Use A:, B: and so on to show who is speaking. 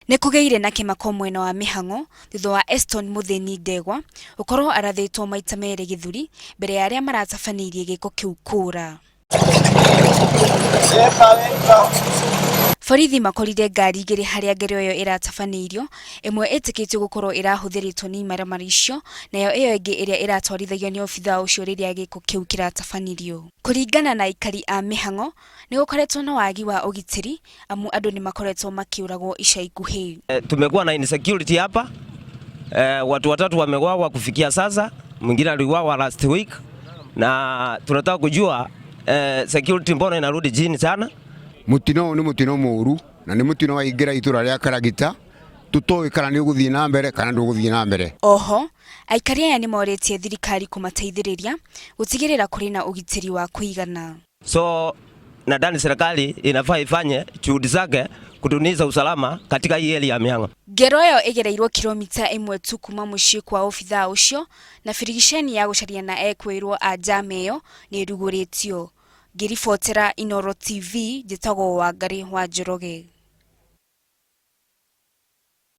A: Nikugeire na kimako mwena wa mihango thutha wa Eston Mutheni Ndegwa ukorwo arathitwo maita mere githuri mbere ya aria maratabanirie giko kiu kura. Borithi makorire ngari igiri haria ngero yo iratabanirio, imwe itikitio gukorwo irahuthiritwo ni imaramari icio, nayo iyo ingi iria iratwarithagio ni obithaa ucio riria giko kiu kiratabanirio. Kuringana na ikari a mihango ni gukoretwo na wagi wa ugitiri amu andu ni makoretwo makiuragwo ica ikuhi.
B: Tumekuwa na insecurity hapa. Watu watatu wameuawa kufikia sasa, mwingine aliuawa last week, na tunataka kujua security mbona inarudi chini sana.
C: Mutino ni mutino muru na ni mutino wa igira ituura ria Karagita, tutoe kana ni uguthii na mbere kana nduguthii na mbere.
A: Oho aikari aya ni moretie thirikari kumateithiriria gutigirira kuri na ugitiri wa kuigana.
B: So nadhani serikali inafaa ifanye juhudi zake kudunisha usalama katika hii area ya Mihango.
A: Ngero yo igereirwo kilomita 1 tu kuma mucii kwa obithaa ucio, na firigisheni ya gucaria na ekwirwo ajameyo ni ruguritie. Ngiribotera Inooro TV, njitagwo Wangari wa Njoroge.